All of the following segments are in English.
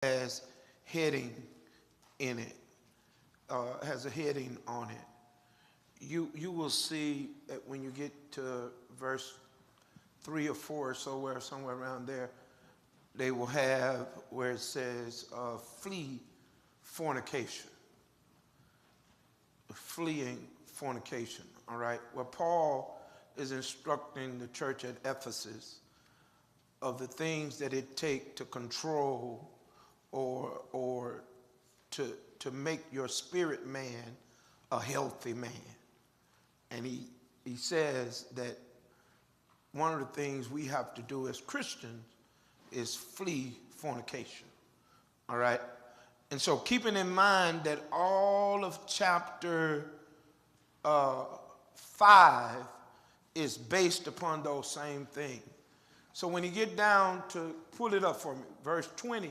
has heading in it, has a heading on it. You will see that when you get to verse 3 or 4 or somewhere around there, they will have where it says flee fornication. Fleeing fornication, all right? Well, Paul is instructing the church at Ephesus of the things that it takes to control or to make your spirit man a healthy man. And he says that one of the things we have to do as Christians is flee fornication, all right? And so keeping in mind that all of chapter 5 is based upon those same things. So when you get down to, pull it up for me, verse 20,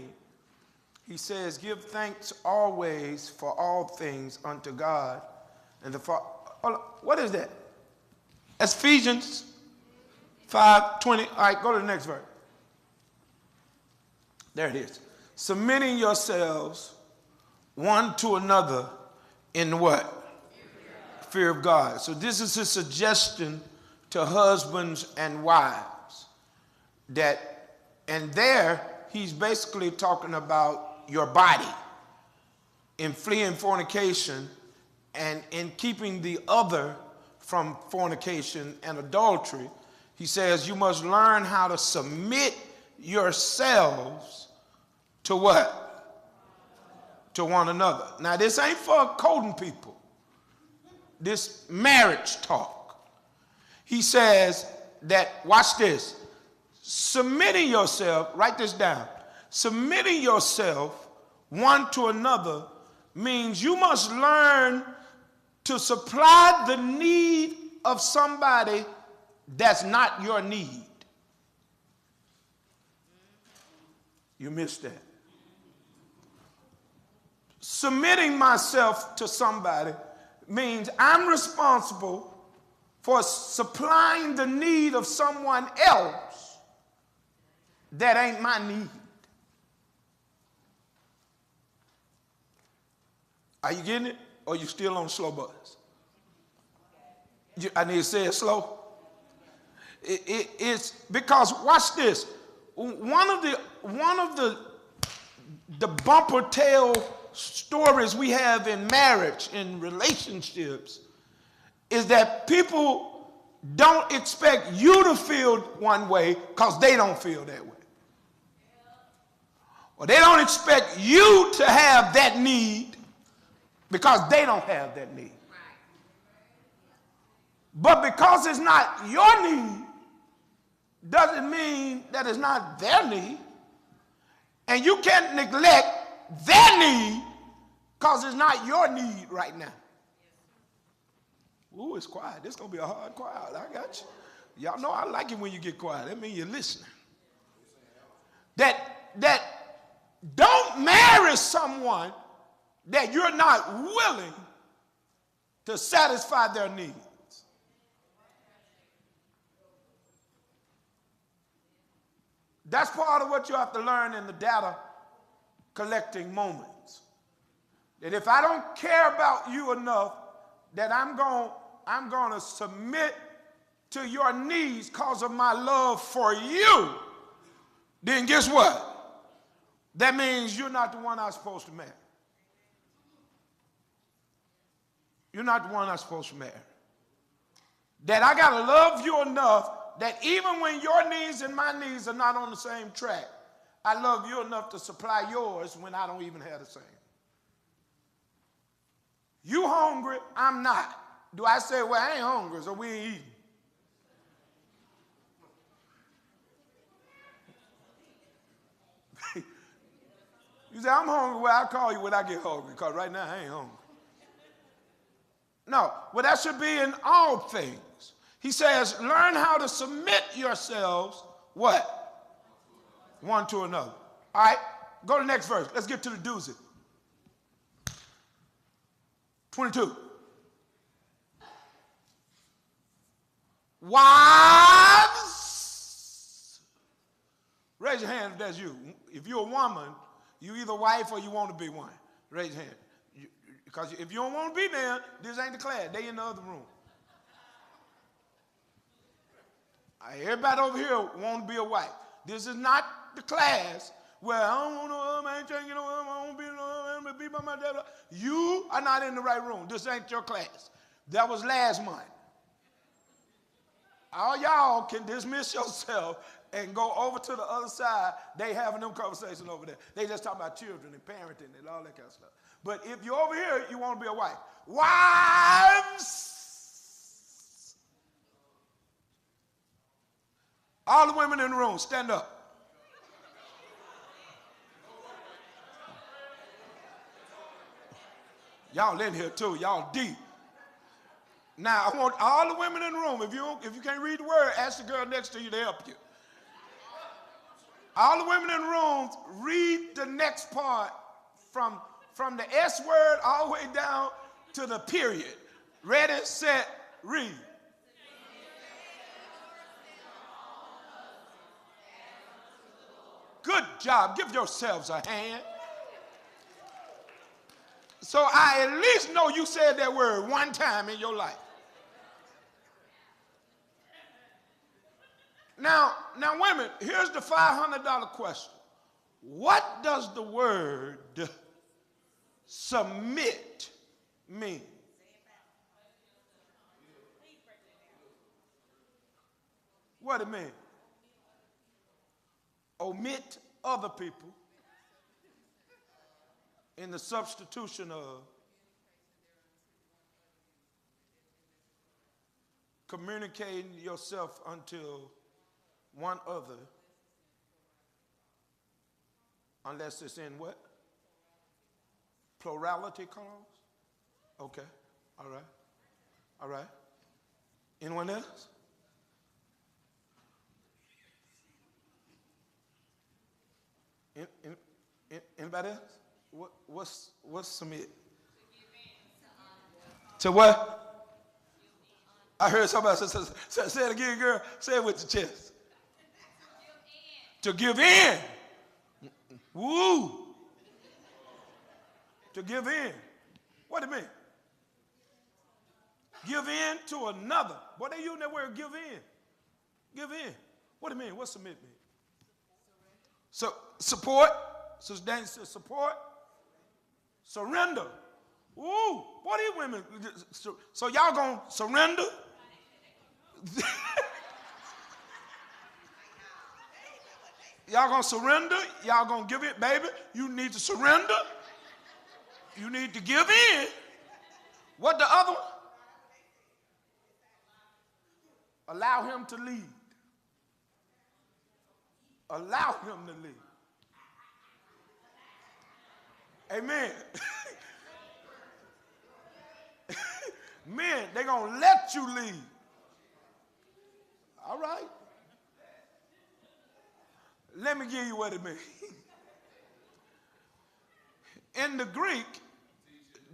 he says, give thanks always for all things unto God and the Father. What is that? That's Ephesians 5:20. All right, go to the next verse. There it is. Submitting yourselves one to another in what? Fear of God. So this is a suggestion to husbands and wives. And there he's basically talking about your body in fleeing fornication and in keeping the other from fornication and adultery. He says you must learn how to submit yourselves to what? To one another. Now this ain't for coding people. This marriage talk. He says that, watch this, submitting yourself, write this down, submitting yourself one to another means you must learn to supply the need of somebody that's not your need. You missed that. Submitting myself to somebody means I'm responsible for supplying the need of someone else that ain't my need. Are you getting it? Or you still on slow bus? I need to say it slow. It's because, watch this. One of the bumper tail stories we have in marriage, in relationships, is that people don't expect you to feel one way because they don't feel that way. Or they don't expect you to have that need because they don't have that need. But because it's not your need, doesn't mean that it's not their need. And you can't neglect their need because it's not your need right now. Ooh, it's quiet. This is going to be a hard crowd. I got you. Y'all know I like it when you get quiet. That means you're listening. That don't marry someone that you're not willing to satisfy their needs. That's part of what you have to learn in the data collecting moments. That if I don't care about you enough, that I'm going to submit to your needs because of my love for you, then guess what? That means you're not the one I'm supposed to marry. You're not the one I'm supposed to marry. That I got to love you enough that even when your needs and my needs are not on the same track, I love you enough to supply yours when I don't even have the same. You hungry, I'm not. Do I say, well, I ain't hungry, so we ain't eating? You say, I'm hungry, well, I'll call you when I get hungry, because right now I ain't hungry. No, well, that should be in all things. He says, learn how to submit yourselves, what? One to another. All right, go to the next verse. Let's get to the doozy. 22. Wives, raise your hand if that's you. If you're a woman, You either wife or you want to be one. Raise your hand. Because if you don't want to be there, this ain't the class. They in the other room. Everybody over here want to be a wife. This is not the class where I don't want no, I ain't trying to get no, I don't want to be by my dad. You are not in the right room. This ain't your class. That was last month. All y'all can dismiss yourself and go over to the other side. They having them conversations over there. They just talking about children and parenting and all that kind of stuff. But if you're over here, you want to be a wife. Wives! All the women in the room, stand up. Y'all in here too. Y'all deep. Now, I want all the women in the room, if you can't read the word, ask the girl next to you to help you. All the women in the room, read the next part from the S word all the way down to the period. Ready, set, read. Good job. Give yourselves a hand. So I at least know you said that word one time in your life. Now, women, here's the $500 question. What does the word submit mean? What it mean? Omit other people in the substitution of communicating yourself until one other, unless it's in what? Plurality clause? Okay, all right. Anyone else? Anybody else? What's submit? To what? I heard somebody say it again, girl. Say it with your chest. To give in. Woo. To give in. What do you mean? Give in to another. What they using that word give in? Give in. What do you mean? What submit mean? So support. So Danny says support. Surrender. Ooh, what are you women? So y'all gonna surrender? Y'all gonna surrender? Y'all gonna give it, baby? You need to surrender. You need to give in. What the other one? Allow him to lead. Allow him to lead. Amen. Men, they're going to let you lead. All right. Let me give you what it means. In the Greek,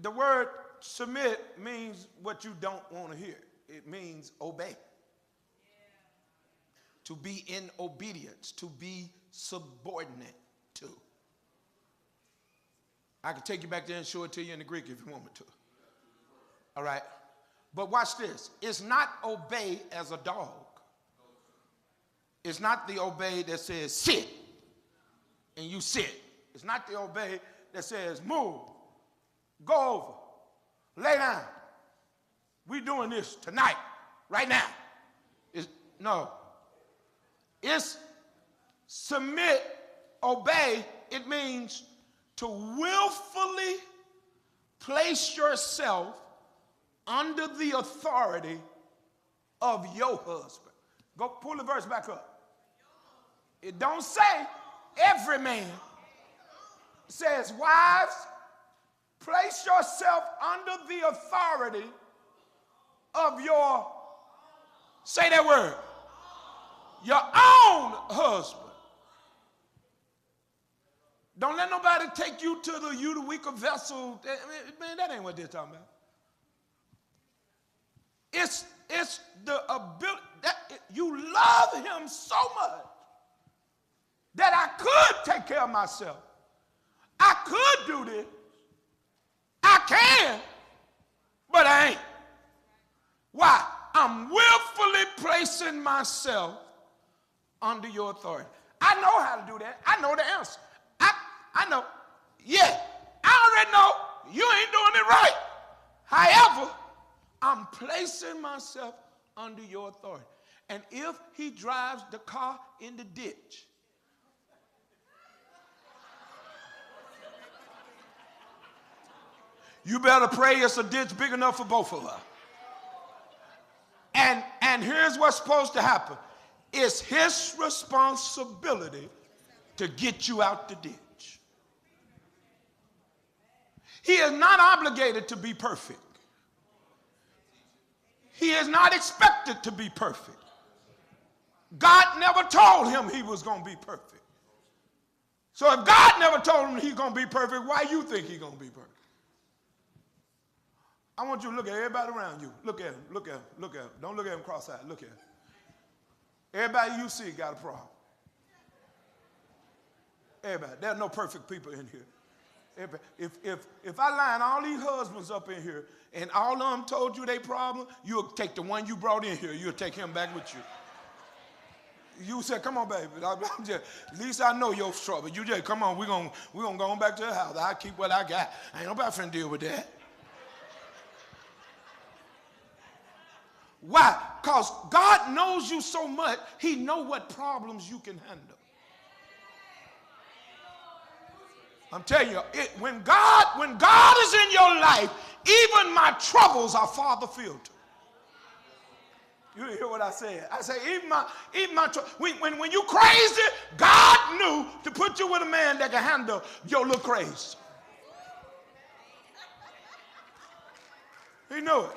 the word submit means what you don't want to hear. It means obey. To be in obedience, to be subordinate to. I can take you back there and show it to you in the Greek if you want me to. All right. But watch this. It's not obey as a dog. It's not the obey that says sit and you sit. It's not the obey that says move, go over, lay down. We're doing this tonight, right now. No. It's submit, obey. It means to willfully place yourself under the authority of your husband. Go pull the verse back up. It don't say every man. It says, wives, place yourself under the authority of your, say that word, your own husband. Don't let nobody take you to the weaker vessel. Man, that ain't what they're talking about. It's the ability that you love him so much that I could take care of myself. do this. I can, but I ain't. Why? I'm willfully placing myself under your authority. I know how to do that. I know the answer. I know. Yeah, I already know you ain't doing it right. However, I'm placing myself under your authority. And if he drives the car in the ditch, you better pray it's a ditch big enough for both of us. And here's what's supposed to happen. It's his responsibility to get you out the ditch. He is not obligated to be perfect. He is not expected to be perfect. God never told him he was going to be perfect. So if God never told him he's going to be perfect, why you think he's going to be perfect? I want you to look at everybody around you. Look at him, look at him, look at him. Don't look at him cross-eyed, look at him. Everybody you see got a problem. Everybody. There are no perfect people in here. Everybody. If I line all these husbands up in here and all of them told you they problem, you'll take the one you brought in here, you'll take him back with you. You said, come on, baby. At least I know your trouble. You just, come on, we're gonna go on back to the house. I keep what I got. Ain't nobody finna deal with that. Why? Because God knows you so much, he knows what problems you can handle. I'm telling you, when God is in your life, even my troubles are Father filtered. You didn't hear what I said. I said, even my when you crazy, God knew to put you with a man that can handle your little crazy. He knew it.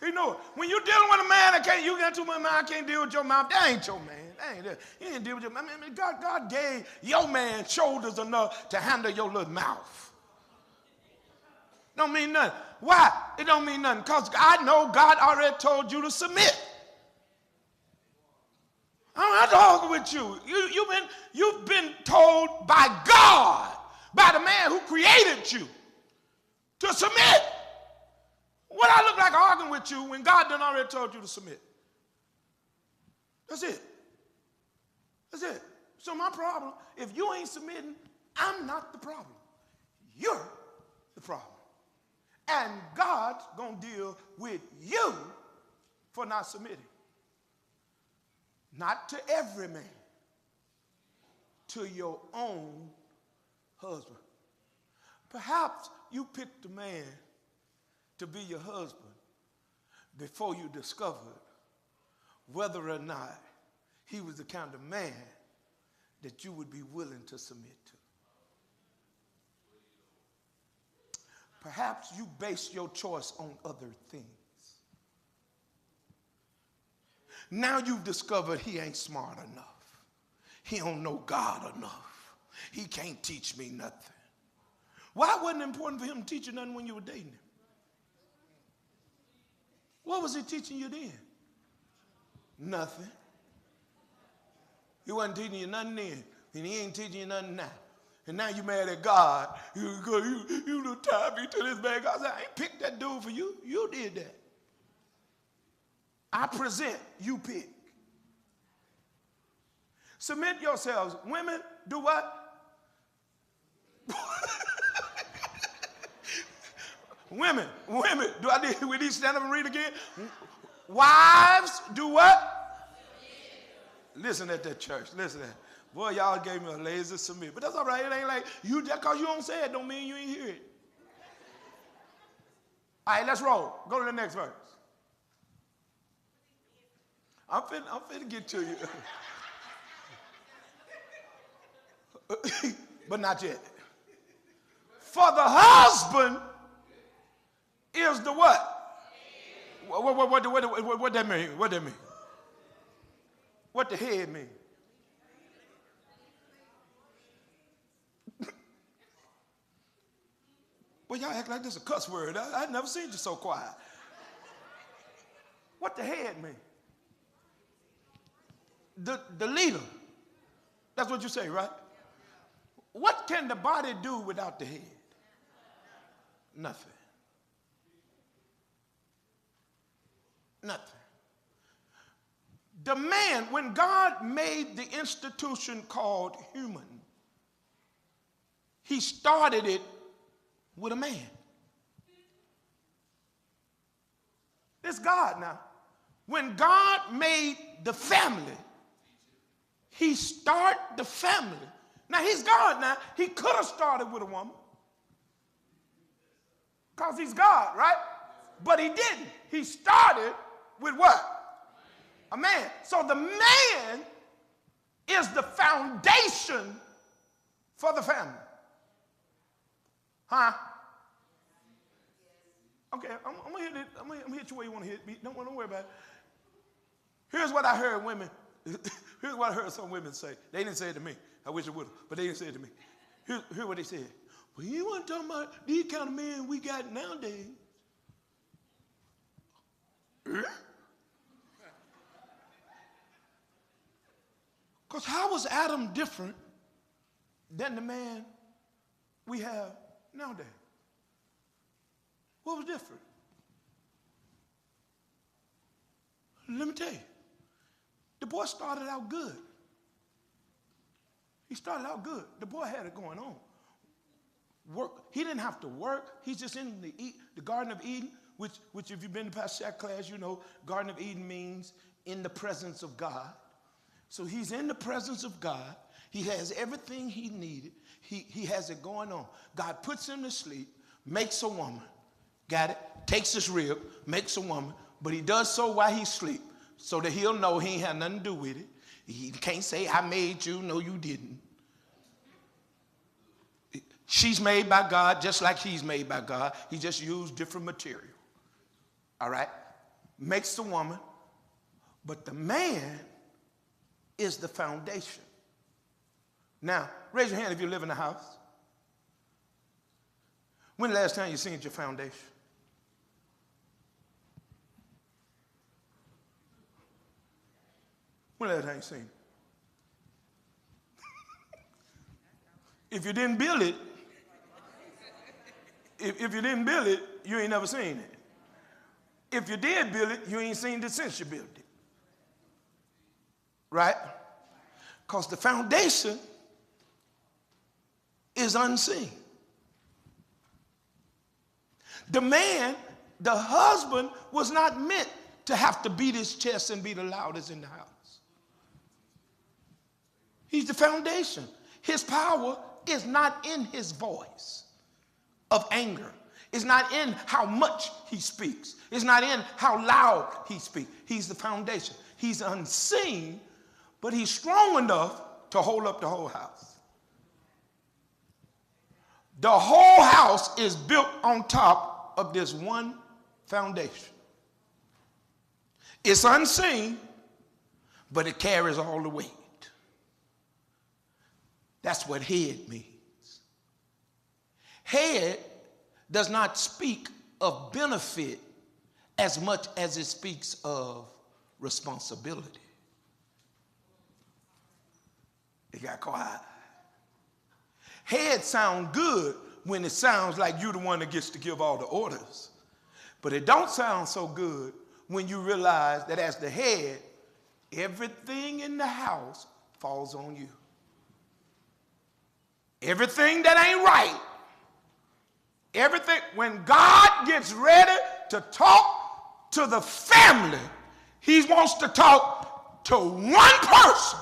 He knew it. When you're dealing with a man that can't, you got too much man, I can't deal with your mouth. That ain't your man. That ain't it. You ain't deal with your man. I mean, God gave your man shoulders enough to handle your little mouth. Don't mean nothing. Why? It don't mean nothing. Because I know God already told you to submit. I'm not talking with you. You've been told by God, by the man who created you, to submit. What I look like arguing with you when God done already told you to submit? That's it. That's it. So my problem, if you ain't submitting, I'm not the problem. You're the problem. And God's going to deal with you for not submitting. Not to every man. To your own husband. Perhaps you picked a man to be your husband before you discovered whether or not he was the kind of man that you would be willing to submit to. Perhaps you based your choice on other things. Now you've discovered he ain't smart enough. He don't know God enough. He can't teach me nothing. Why wasn't it important for him to teach you nothing when you were dating him? What was he teaching you then? Nothing. He wasn't teaching you nothing then, and he ain't teaching you nothing now. And now you mad at God. You done tied me to this man. God said, I ain't picked that dude for you. You did that. I present, you pick. Submit yourselves. Women, do what? Women, we need to stand up and read again? Wives, do what? Listen at that church, listen at that. Boy, y'all gave me a lazy submit. But that's all right, it ain't like, you just because you don't say it don't mean you ain't hear it. All right, let's roll. Go to the next verse. I'm finna get to you. But not yet. For the husband is the what? What that mean? What that mean? What the head mean? Well, y'all act like this is a cuss word. I've never seen you so quiet. What the head mean? The leader. That's what you say, right? What can the body do without the head? Nothing. Nothing. The man, when God made the institution called human, he started it with a man. It's God now. When God made the family, he started the family. Now he's God now. He could have started with a woman because he's God, right? But he didn't. He started with what? A man. So the man is the foundation for the family. Huh? Okay, I'm gonna hit you where you want to hit me. Don't worry about it. Here's what I heard women. Here's what I heard some women say. They didn't say it to me. I wish it would have, but they didn't say it to me. Here's what they said. Well, you want to talk about these kind of men we got nowadays? Because how was Adam different than the man we have nowadays? What was different? Let me tell you. The boy started out good. He started out good. The boy had it going on. Work. He didn't have to work. He's just in the Garden of Eden, which if you've been to Pastor Shack class, you know Garden of Eden means in the presence of God. So he's in the presence of God. He has everything he needed. He has it going on. God puts him to sleep, makes a woman. Got it? Takes his rib, makes a woman. But he does so while he's asleep so that he'll know he ain't had nothing to do with it. He can't say, I made you. No, you didn't. She's made by God just like he's made by God. He just used different material. All right? Makes the woman. But the man is the foundation. Now, raise your hand if you live in a house. When the last time you seen your foundation? When the last time you seen it? If you didn't build it, if you didn't build it, you ain't never seen it. If you did build it, you ain't seen it since you built it. Right? Because the foundation is unseen. The man, the husband, was not meant to have to beat his chest and be the loudest in the house. He's the foundation. His power is not in his voice of anger. It's not in how much he speaks. It's not in how loud he speaks. He's the foundation. He's unseen, but he's strong enough to hold up the whole house. The whole house is built on top of this one foundation. It's unseen, but it carries all the weight. That's what head means. Head does not speak of benefit as much as it speaks of responsibility. It got quiet. Head sound good when it sounds like you're the one that gets to give all the orders. But it don't sound so good when you realize that as the head, everything in the house falls on you. Everything that ain't right, everything, when God gets ready to talk to the family, he wants to talk to one person.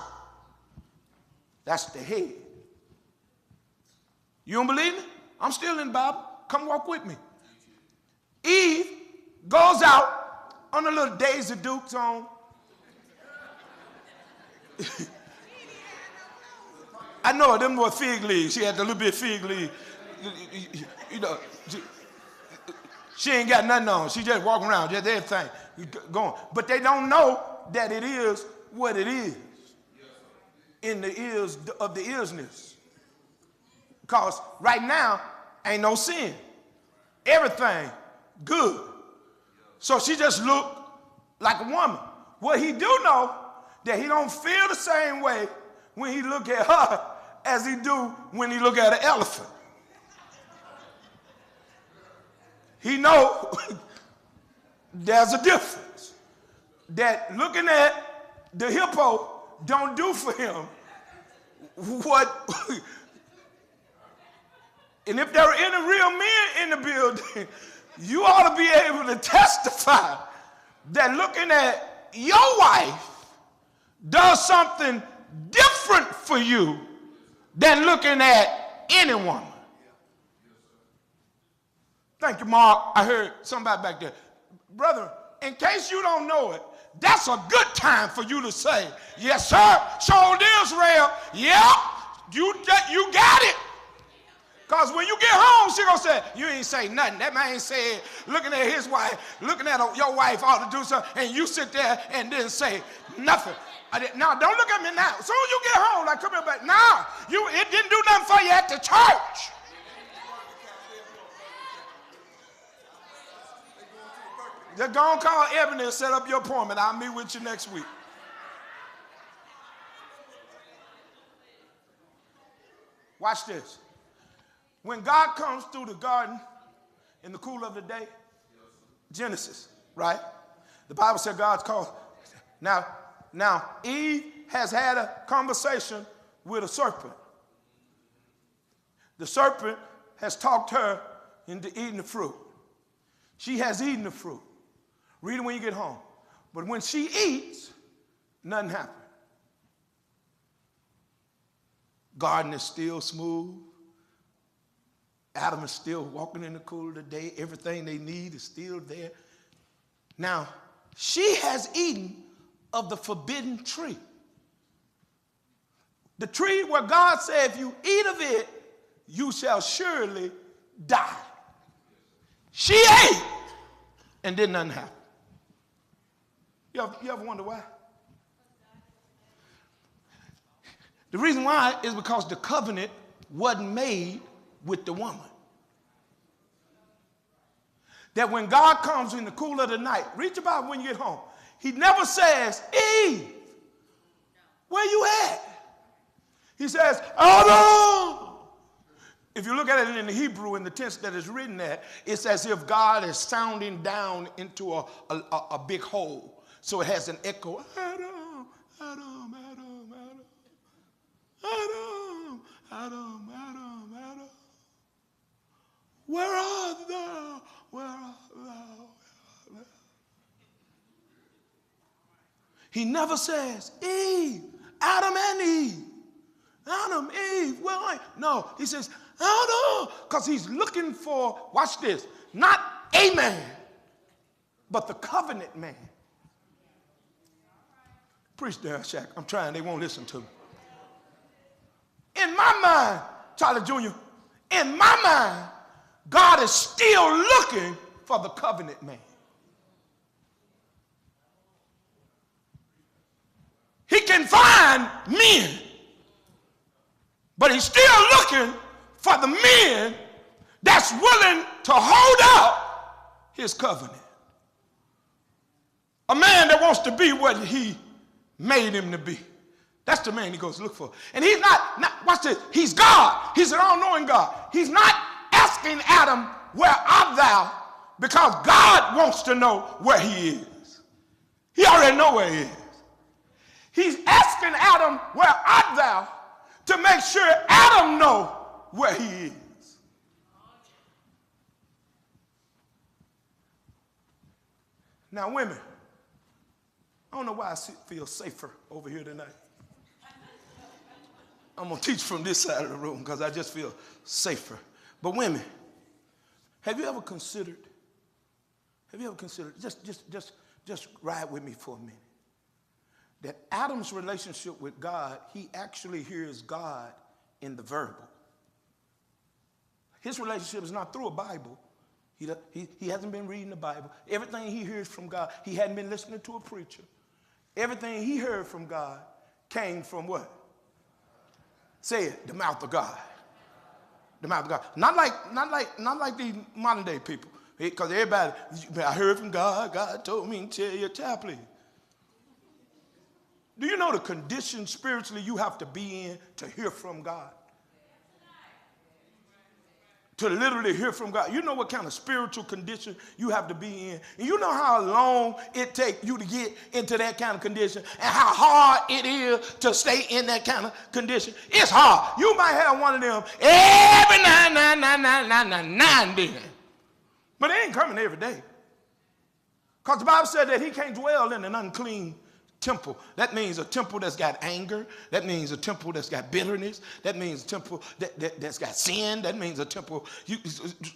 That's the head. You don't believe me? I'm still in the Bible. Come walk with me. Eve goes out on a little Daisy Dukes on. I know them were fig leaves. She had a little bit of fig leaf. You know, she ain't got nothing on. She just walking around, just everything going. But they don't know that it is what it is in the ears of the earsness. Because right now, ain't no sin. Everything good. So she just looked like a woman. Well, he do know that he don't feel the same way when he look at her as he do when he look at an elephant. he know there's a difference. That looking at the hippo don't do for him what, and if there are any real men in the building, you ought to be able to testify that looking at your wife does something different for you than looking at any woman. Thank you, Mark. I heard somebody back there. Brother, in case you don't know it, that's a good time for you to say, yes, sir, showed Israel. Yep, you got it. Because when you get home, she going to say, you ain't say nothing. That man said, looking at his wife, looking at your wife ought to do something, and you sit there and didn't say nothing. Now, don't look at me now. As soon as you get home, like, come here back. Now, it didn't do nothing for you at the church. Just go and call Ebony and set up your appointment. I'll meet with you next week. Watch this. When God comes through the garden in the cool of the day, Genesis, right? The Bible said God's called. Now, Eve has had a conversation with a serpent. The serpent has talked her into eating the fruit. She has eaten the fruit. Read it when you get home. But when she eats, nothing happens. Garden is still smooth. Adam is still walking in the cool of the day. Everything they need is still there. Now, she has eaten of the forbidden tree. The tree where God said, if you eat of it, you shall surely die. She ate, and then nothing happened. You ever wonder why? The reason why is because the covenant wasn't made with the woman. That when God comes in the cool of the night, read your Bible when you get home, he never says, Eve, where you at? He says, Adam. If you look at it in the Hebrew, in the tense that is written there, it's as if God is sounding down into a big hole. So it has an echo. Adam, Adam, Adam, Adam. Adam, Adam, Adam, Adam. Where art thou? Where art thou? He never says, Eve, Adam and Eve. Adam, Eve, where are you? No, he says, Adam, because he's looking for, watch this, not a man, but the covenant man. Preach there, Shaq. I'm trying. They won't listen to me. In my mind, Charlie Jr., in my mind, God is still looking for the covenant man. He can find men, but he's still looking for the men that's willing to hold out his covenant. A man that wants to be what he made him to be. That's the man he goes to look for. And he's not watch this, he's God. He's an all-knowing God. He's not asking Adam, where art thou? Because God wants to know where he is. He already knows where he is. He's asking Adam, where art thou? To make sure Adam knows where he is. Now, women, I don't know why I feel safer over here tonight. I'm going to teach from this side of the room because I just feel safer. But women, have you ever considered, just ride with me for a minute, that Adam's relationship with God, he actually hears God in the verbal. His relationship is not through a Bible. He hasn't been reading the Bible. Everything he hears from God, he hadn't been listening to a preacher. Everything he heard from God came from what? Say it, the mouth of God. The mouth of God. Not like these modern day people. Because everybody, I heard from God, God told me to tell you, child, please. Do you know the condition spiritually you have to be in to hear from God? to literally hear from God. You know what kind of spiritual condition you have to be in. And you know how long it takes you to get into that kind of condition and how hard it is to stay in that kind of condition. It's hard. You might have one of them every nine then. But it ain't coming every day. Because the Bible said that he can't dwell in an unclean temple. That means a temple that's got anger. That means a temple that's got bitterness. That means a temple that's got sin. That means a temple.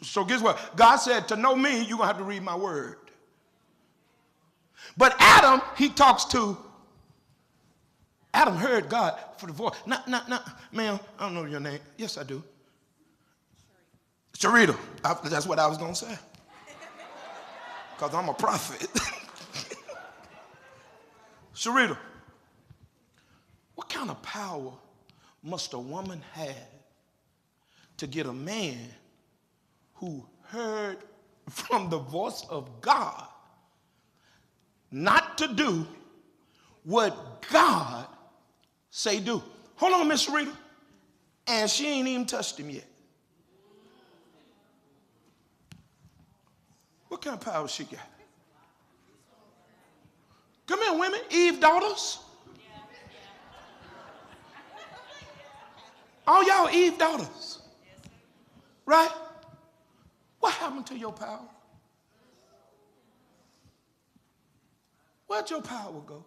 So guess what? God said to know me, you're going to have to read my word. But Adam, he talks to, Adam heard God for the voice. Ma'am, I don't know your name. Yes, I do. Sharita. That's what I was going to say. Because I'm a prophet. Sharita, what kind of power must a woman have to get a man who heard from the voice of God not to do what God say do? Hold on, Miss Sharita. And she ain't even touched him yet. What kind of power she got? Come here, women, Eve daughters. All y'all Eve daughters. Right? What happened to your power? Where'd your power go?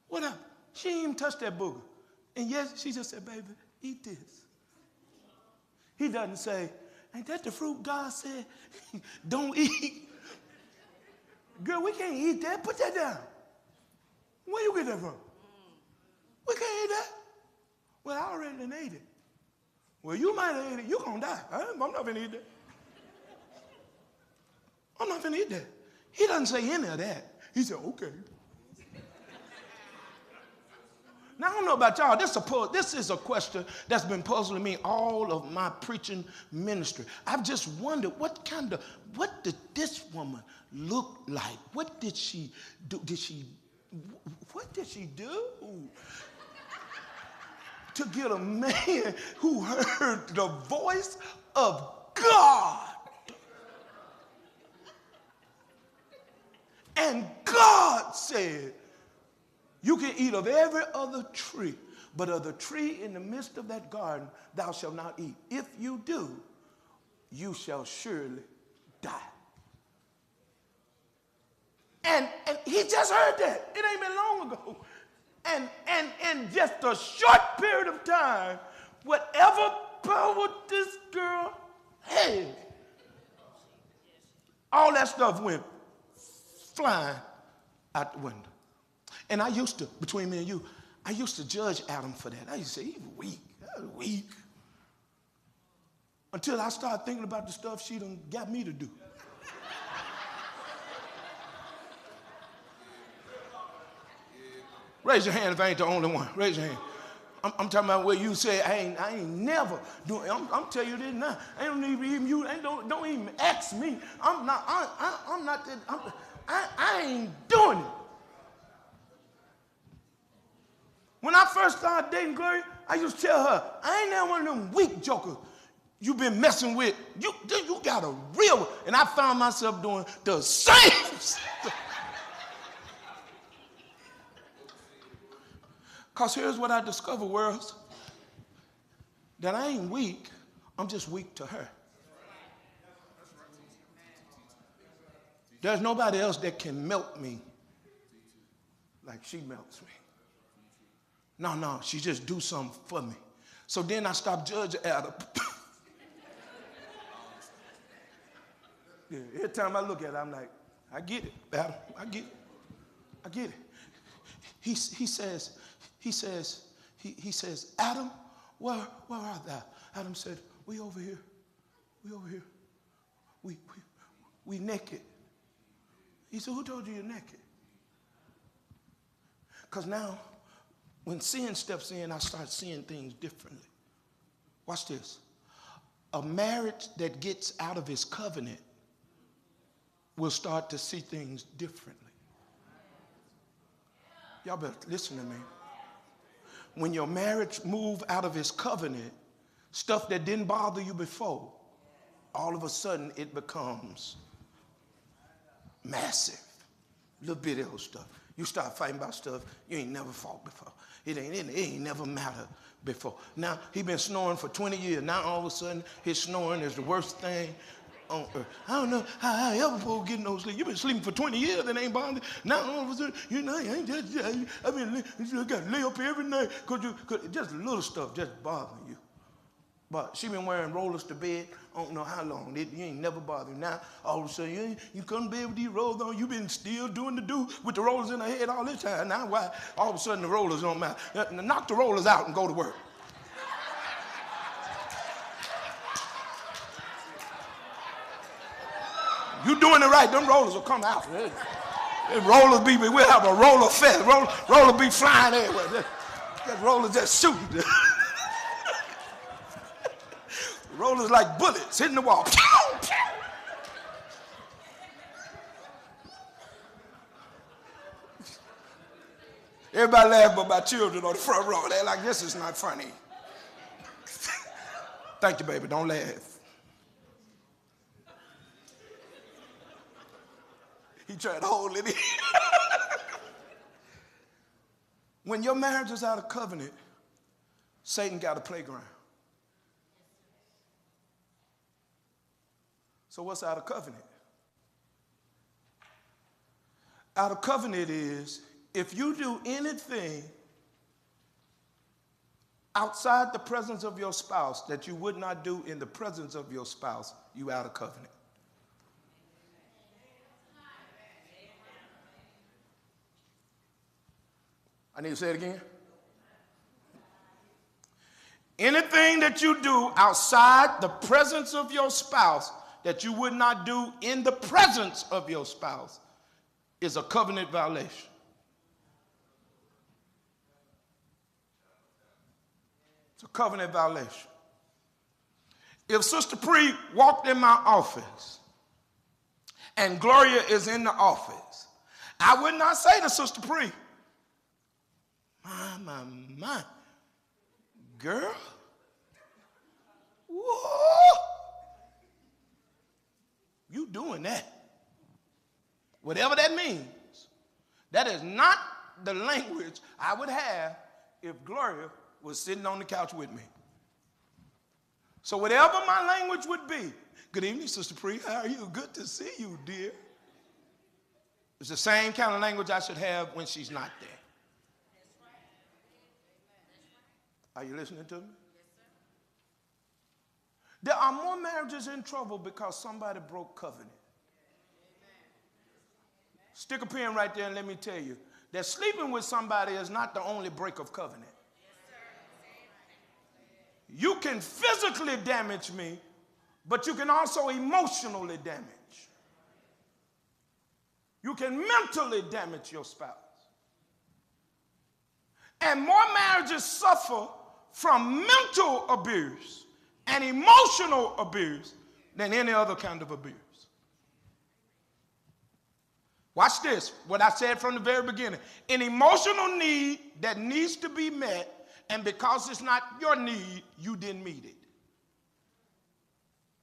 What happened? She ain't even touched that booger. And yes, she just said, baby, eat this. He doesn't say, ain't that the fruit God said don't eat? Girl, we can't eat that. Put that down. Where you get that from? We can't eat that. Well, I already done ate it. Well, you might have ate it. You're going to die. I'm not going to eat that. I'm not going to eat that. He doesn't say any of that. He said, okay. Now, I don't know about y'all. This is a question that's been puzzling me all of my preaching ministry. I've just wondered what did this woman look like? What did she do? What did she do to get a man who heard the voice of God? And God said, you can eat of every other tree, but of the tree in the midst of that garden thou shalt not eat. If you do, you shall surely die. And he just heard that. It ain't been long ago. And in just a short period of time, whatever power this girl had, all that stuff went flying out the window. And I used to, between me and you, I used to judge Adam for that. I used to say, he's weak. That's weak. Until I started thinking about the stuff she done got me to do. Raise your hand if I ain't the only one. Raise your hand. I'm talking about where you say, I ain't never doing. I'm telling you this now. I don't even you. Don't even ask me. I'm not. I ain't doing it. When I first started dating Gloria, I used to tell her, I ain't never one of them weak jokers you been messing with. You got a real one. And I found myself doing the same stuff. Because here's what I discovered, worlds, that I ain't weak, I'm just weak to her. There's nobody else that can melt me like she melts me. No, she just do something for me. So then I stopped judging Adam. Yeah, every time I look at her, I'm like, I get it, Adam. I get it. He says, Adam, where art thou? Adam said, we over here. We naked. He said, who told you you're naked? Because now, when sin steps in, I start seeing things differently. Watch this. A marriage that gets out of his covenant will start to see things differently. Y'all better listen to me. When your marriage moves out of his covenant, Stuff that didn't bother you before, all of a sudden it becomes massive. Little bitty old stuff. You start fighting about stuff you ain't never fought before. It ain't never mattered before. Now, he been snoring for 20 years. Now, all of a sudden, his snoring is the worst thing on earth. I don't know how I ever supposed to get no sleep. You've been sleeping for 20 years and ain't bothered. Now, all of a sudden, you know, you ain't just, I mean, you got to lay up here every night because just little stuff just bothering you. But she been wearing rollers to bed, I don't know how long. You ain't never bothered. Now, all of a sudden, you come to bed with these rollers on. You been still doing the do with the rollers in her head all this time. Now, why all of a sudden the rollers don't matter? Knock the rollers out and go to work. You doing it right, them rollers will come out. Rollers we'll have a roller fest. Roller be flying everywhere. That rollers just shooting. Rollers like bullets hitting the wall. Everybody laugh but my children on the front row. They're like, this is not funny. Thank you, baby. Don't laugh. He tried to hold it in. When your marriage is out of covenant, Satan got a playground. So what's out of covenant? Out of covenant is if you do anything outside the presence of your spouse that you would not do in the presence of your spouse, you out of covenant. I need to say it again. Anything that you do outside the presence of your spouse that you would not do in the presence of your spouse is a covenant violation. It's a covenant violation. If Sister Pre walked in my office and Gloria is in the office, I would not say to Sister Pre, my, girl, whoa. You doing that. Whatever that means. That is not the language I would have if Gloria was sitting on the couch with me. So whatever my language would be, good evening, Sister Pre, how are you? Good to see you, dear. It's the same kind of language I should have when she's not there. Are you listening to me? There are more marriages in trouble because somebody broke covenant. Stick a pin right there and let me tell you that sleeping with somebody is not the only break of covenant. You can physically damage me, but you can also emotionally damage. You can mentally damage your spouse. And more marriages suffer from mental abuse and emotional abuse than any other kind of abuse. Watch this, what I said from the very beginning. An emotional need that needs to be met, and because it's not your need, you didn't meet it.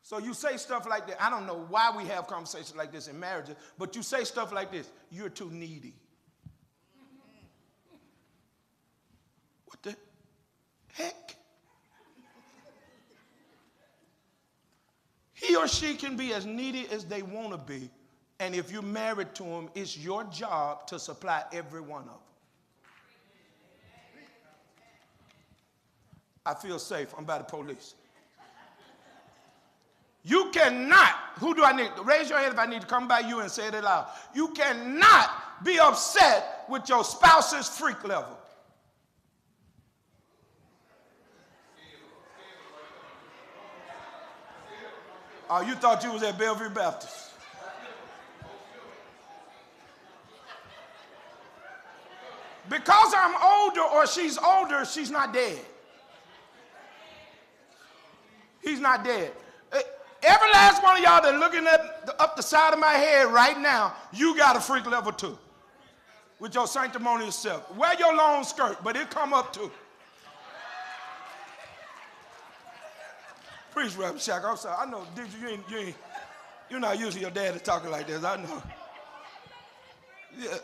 So you say stuff like that. I don't know why we have conversations like this in marriages, but you say stuff like this. You're too needy. What the heck? He or she can be as needy as they want to be, and if you're married to them, it's your job to supply every one of them. I feel safe. I'm by the police. You cannot, who do I need? Raise your hand if I need to come by you and say it aloud. You cannot be upset with your spouse's freak level. Oh, you thought you was at Bellevue Baptist. Because I'm older or she's older, she's not dead. He's not dead. Every last one of y'all that looking up the side of my head right now, you got a freak level too. With your sanctimonious self. Wear your long skirt, but it come up too. Preach, Reverend Shaq. I'm sorry. I know, you're not using your dad to talking like this. I know. Yeah.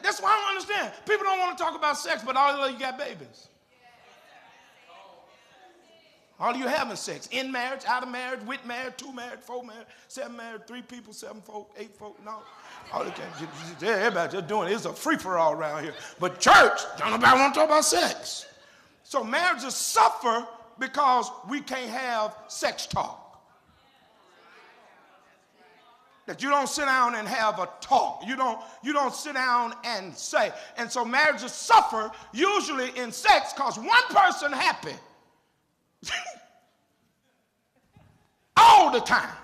That's why I don't understand. People don't want to talk about sex, but all of you got babies. All of you having sex. In marriage, out of marriage, with marriage, 2 married, 4 married, 7 married, 3 people, 7 folk, 8 folk. No. Everybody just doing it. It's a free-for-all around here. But church, don't nobody want to talk about sex. So marriages suffer because we can't have sex talk. That you don't sit down and have a talk. You don't sit down and say. And so marriages suffer usually in sex because one person happy all the time.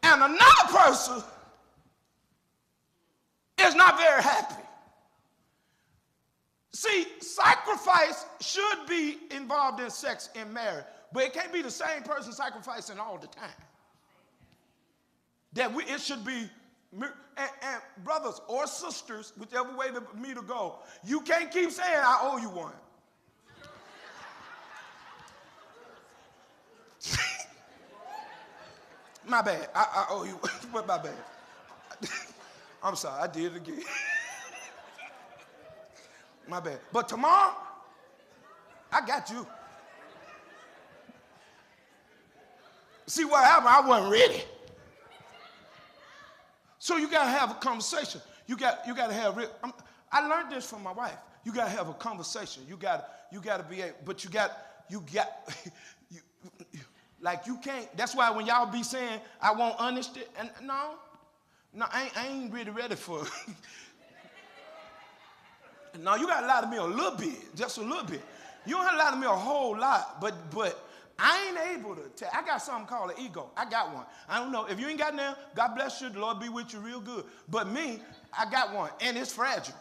And another person is not very happy. See, sacrifice should be involved in sex in marriage, but it can't be the same person sacrificing all the time. It should be, and brothers or sisters, whichever way me to go, you can't keep saying, I owe you one. My bad. I owe you. But my bad. I'm sorry. I did it again. My bad. But tomorrow, I got you. See what happened? I wasn't ready. So you got to have a conversation. You got to have. I learned this from my wife. You got to have a conversation. You got to be able. But you got. Like you can't, that's why when y'all be saying, I want honesty, and no, I ain't really ready for it. No, you got to lie to me a little bit, just a little bit. You don't have to lie to me a whole lot, but I ain't able to tell. I got something called an ego. I got one. I don't know. If you ain't got none, God bless you, the Lord be with you real good. But me, I got one, and it's fragile.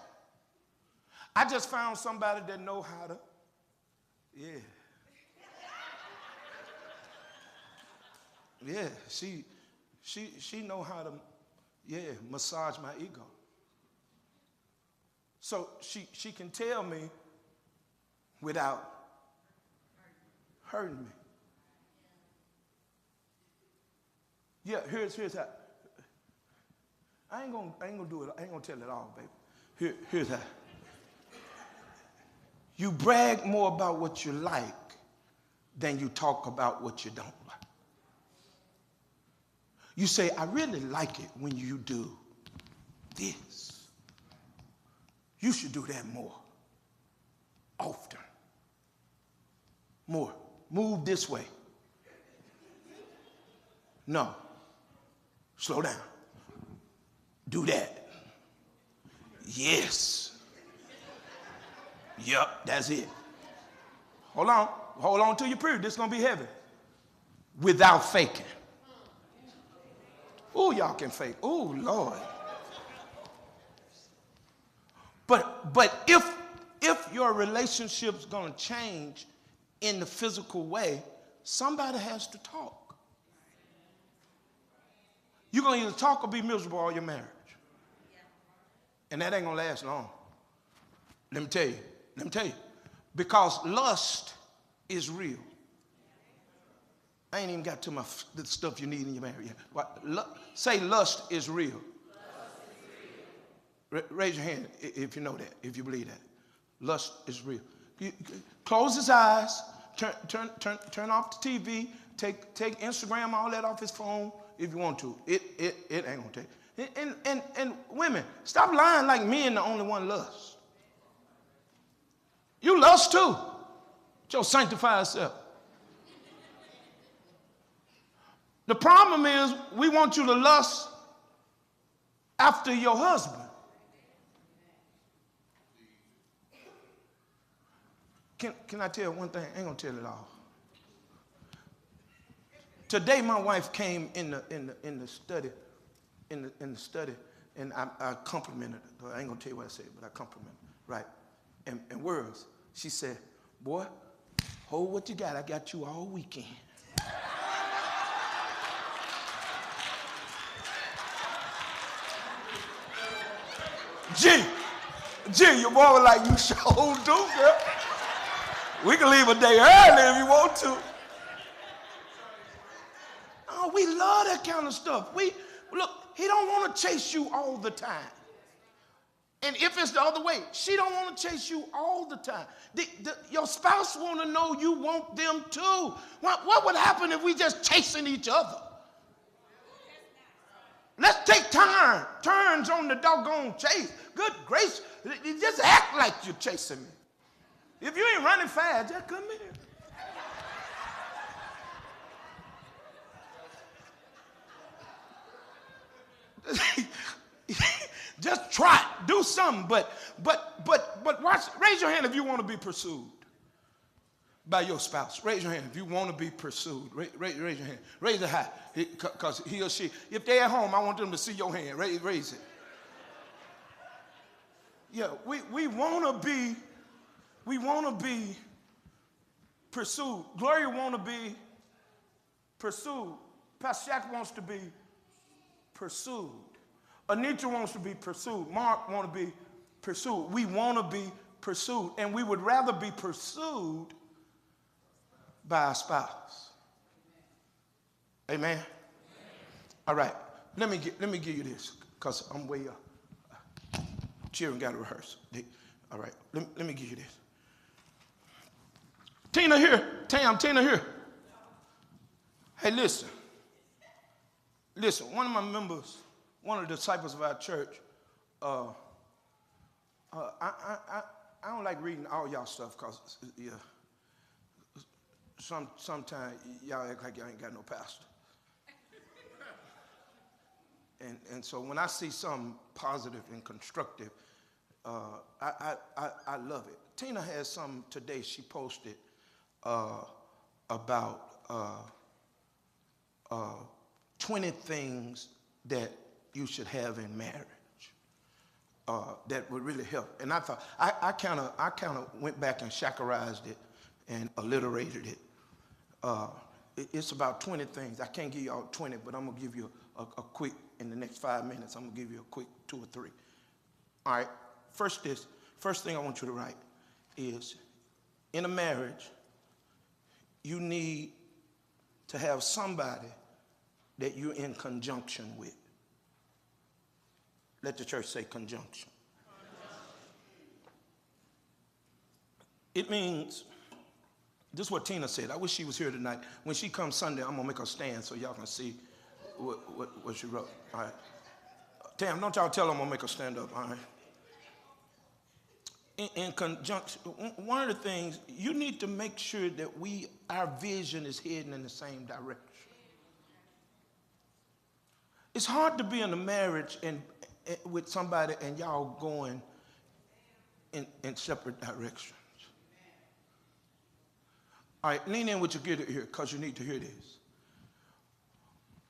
I just found somebody that know how to, yeah. Yeah, she know how to, massage my ego. So she can tell me without hurting me. Yeah, here's how. I ain't gonna do it. I ain't gonna tell it all, baby. Here's how. You brag more about what you like than you talk about what you don't like. You say, I really like it when you do this. You should do that more often. More. Move this way. No. Slow down. Do that. Yes. Yep, that's it. Hold on. Hold on to your period. This is going to be heavy. Without faking. Ooh, y'all can fake. Ooh, Lord. But if your relationship's gonna change in the physical way, somebody has to talk. You're gonna either talk or be miserable all your marriage. And that ain't gonna last long. Let me tell you. Because lust is real. I ain't even got to the stuff you need in your marriage yet. Say lust is real. Lust is real. Raise your hand if you know that, if you believe that. Lust is real. Close his eyes, turn off the TV, take Instagram, all that off his phone if you want to. It ain't gonna take. And women, stop lying like men the only one lust. You lust too. Your sanctified self. The problem is we want you to lust after your husband. Can I tell one thing? I ain't gonna tell it all. Today my wife came in the study, and I complimented her. I ain't gonna tell you what I said, but I complimented her, right? And words. She said, "Boy, hold what you got. I got you all weekend." Gee, your boy was like, you sure do, girl. We can leave a day early if you want to. Oh, we love that kind of stuff. Look, he don't want to chase you all the time. And if it's the other way, she don't want to chase you all the time. Your spouse want to know you want them too. What would happen if we just chasing each other? Let's take turns on the doggone chase. Good grace, just act like you're chasing me. If you ain't running fast, just come here. Just try it. Do something. But watch. Raise your hand if you want to be pursued by your spouse. Raise your hand if you want to be pursued. Raise your hand. Raise it high. Because he or she, if they're at home, I want them to see your hand. Raise it. Yeah, we want to be pursued. Gloria want to be pursued. Pastor Jack wants to be pursued. Anitra wants to be pursued. Mark wants to be pursued. We want to be pursued. And we would rather be pursued by our spouse. Amen? All right. Let me give you this, because I'm way up. Children got to rehearse. All right. Let me give you this. Tina here. Tina here. Hey, listen. Listen, one of my members, one of the disciples of our church, I don't like reading all y'all stuff because sometimes y'all act like y'all ain't got no pastor. And so when I see something positive and constructive, I love it. Tina has something today she posted about 20 things that you should have in marriage that would really help. And I thought I kind of went back and shakarized it and alliterated it. It's about 20 things. I can't give you all 20, but I'm gonna give you a quick, in the next 5 minutes, I'm gonna give you a quick 2 or 3. All right. First thing I want you to write is, in a marriage, you need to have somebody that you're in conjunction with. Let the church say conjunction. It means, this is what Tina said. I wish she was here tonight. When she comes Sunday, I'm going to make her stand so y'all can see what she wrote. All right. Tam, don't y'all tell them I'm going to make her stand up. All right. In conjunction, one of the things, you need to make sure that our vision is heading in the same direction. It's hard to be in a marriage and with somebody and y'all going in separate directions. All right, lean in with your gear here because you need to hear this.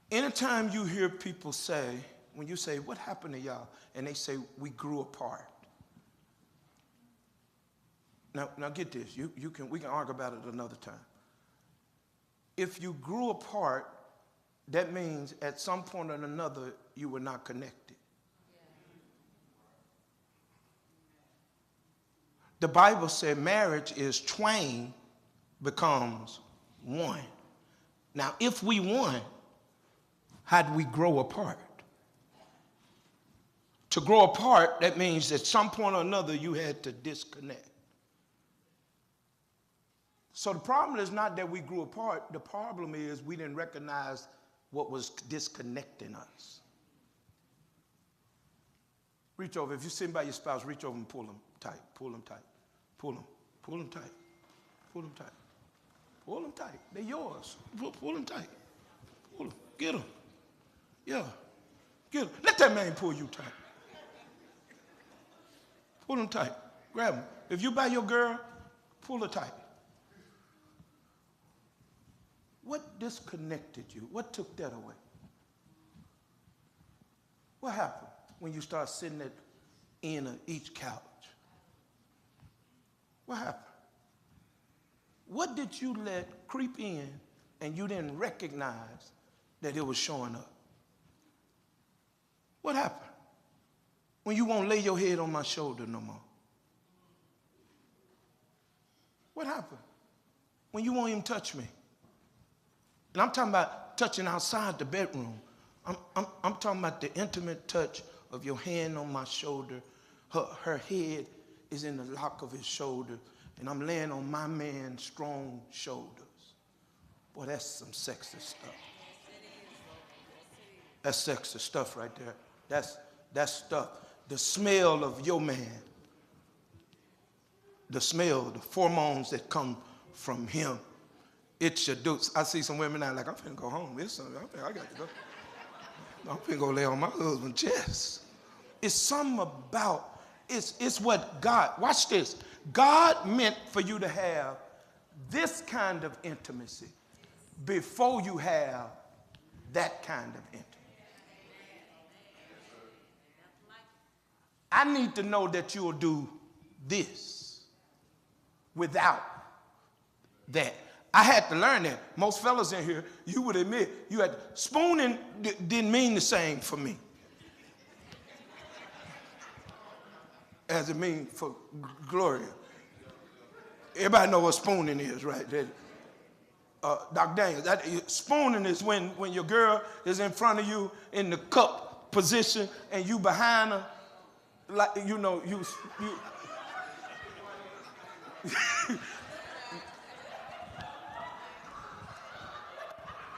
Anytime you hear people say, when you say, what happened to y'all? And they say, we grew apart. Now get this. We can argue about it another time. If you grew apart, that means at some point or another you were not connected. The Bible said marriage is twain becomes one. Now, if we one, how'd we grow apart? To grow apart, that means at some point or another you had to disconnect. So the problem is not that we grew apart. The problem is we didn't recognize what was disconnecting us. Reach over. If you're sitting by your spouse, reach over and pull them tight. Pull them tight. Pull them. Pull them tight. Pull them tight. Pull them tight. They're yours. Pull them tight. Pull them. Get them. Yeah. Get them. Let that man pull you tight. Pull them tight. Grab them. If you by your girl, pull her tight. What disconnected you? What took that away? What happened when you start sitting at the end of each couch? What happened? What did you let creep in and you didn't recognize that it was showing up? What happened? When you won't lay your head on my shoulder no more. What happened? When you won't even touch me. And I'm talking about touching outside the bedroom. I'm talking about the intimate touch of your hand on my shoulder. Her head is in the lock of his shoulder, and I'm laying on my man's strong shoulders. Boy, that's some sexy stuff. That's sexy stuff right there. That's stuff. The smell of your man. The smell, the pheromones that come from him. It should do. I see some women now like, I'm finna go home. I got to go. I'm finna go lay on my husband's chest. It's something about, it's what God, watch this. God meant for you to have this kind of intimacy before you have that kind of intimacy. I need to know that you'll do this without that. I had to learn that. Most fellas in here, you would admit, spooning didn't mean the same for me as it means for Gloria. Everybody know what spooning is, right? Dr. Daniels, spooning is when your girl is in front of you in the cup position and you behind her, like, you know, you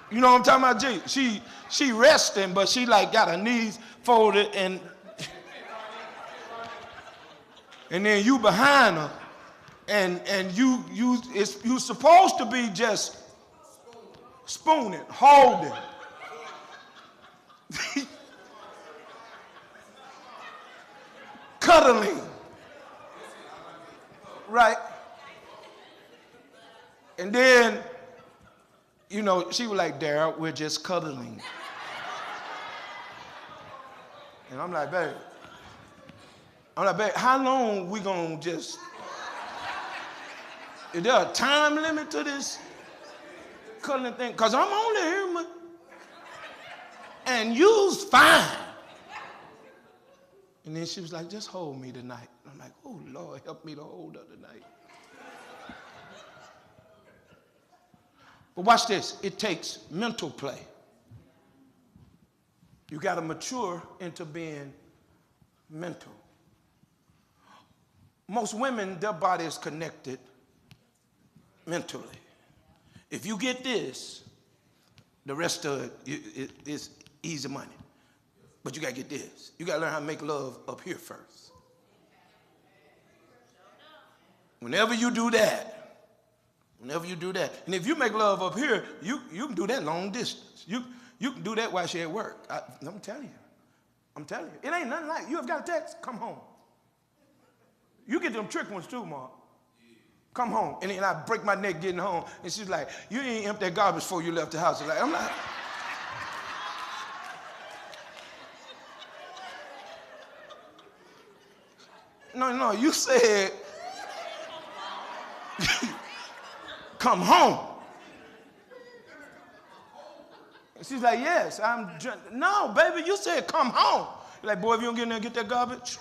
you know what I'm talking about, G? She resting, but she like got her knees folded and then you behind her, and you supposed to be just spooning, holding. Cuddling. Right? And then, you know, she was like, Daryl, we're just cuddling. And I'm like, babe, how long we gonna just, is there a time limit to this cuddling thing? Because I'm only human. And you's fine. And then she was like, just hold me tonight. I'm like, oh, Lord, help me to hold her tonight. But watch this. It takes mental play. You got to mature into being mental. Most women, their body is connected mentally. If you get this, the rest of it is easy money. But you got to get this. You got to learn how to make love up here first. Whenever you do that, and if you make love up here, you can do that long distance. You can do that while she at work. I'm telling you. It ain't nothing like, you have got a text, come home. You get them trick ones too, Mark. Come home. And then I break my neck getting home. And she's like, you ain't empty that garbage before you left the house. I'm like, No, you said, come home. And she's like, yes, no, baby, you said come home. You're like, boy, if you don't get in there and get that garbage.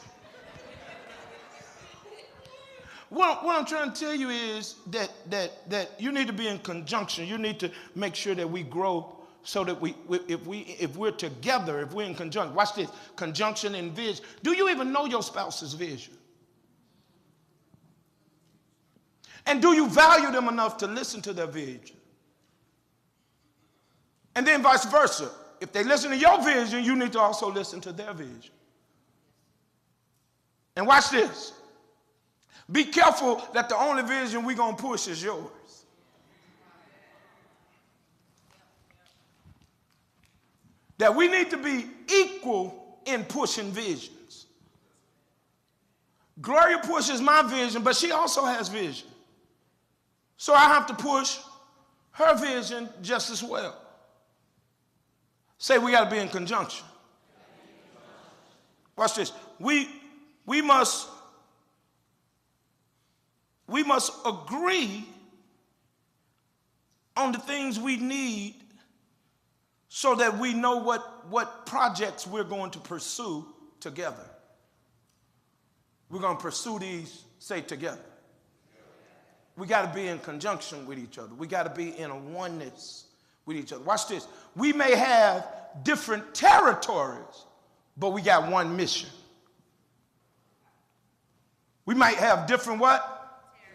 What I'm trying to tell you is that you need to be in conjunction. You need to make sure that we grow so that if we're together, if we're in conjunction. Watch this, conjunction and vision. Do you even know your spouse's vision? And do you value them enough to listen to their vision? And then vice versa. If they listen to your vision, you need to also listen to their vision. And watch this. Be careful that the only vision we're going to push is yours. That we need to be equal in pushing visions. Gloria pushes my vision, but she also has vision. So I have to push her vision just as well. Say we got to be in conjunction. Watch this. We must agree on the things we need so that we know what projects we're going to pursue together. We're going to pursue these, say, together. We got to be in conjunction with each other. We got to be in a oneness with each other. Watch this. We may have different territories, but we got one mission. We might have different what?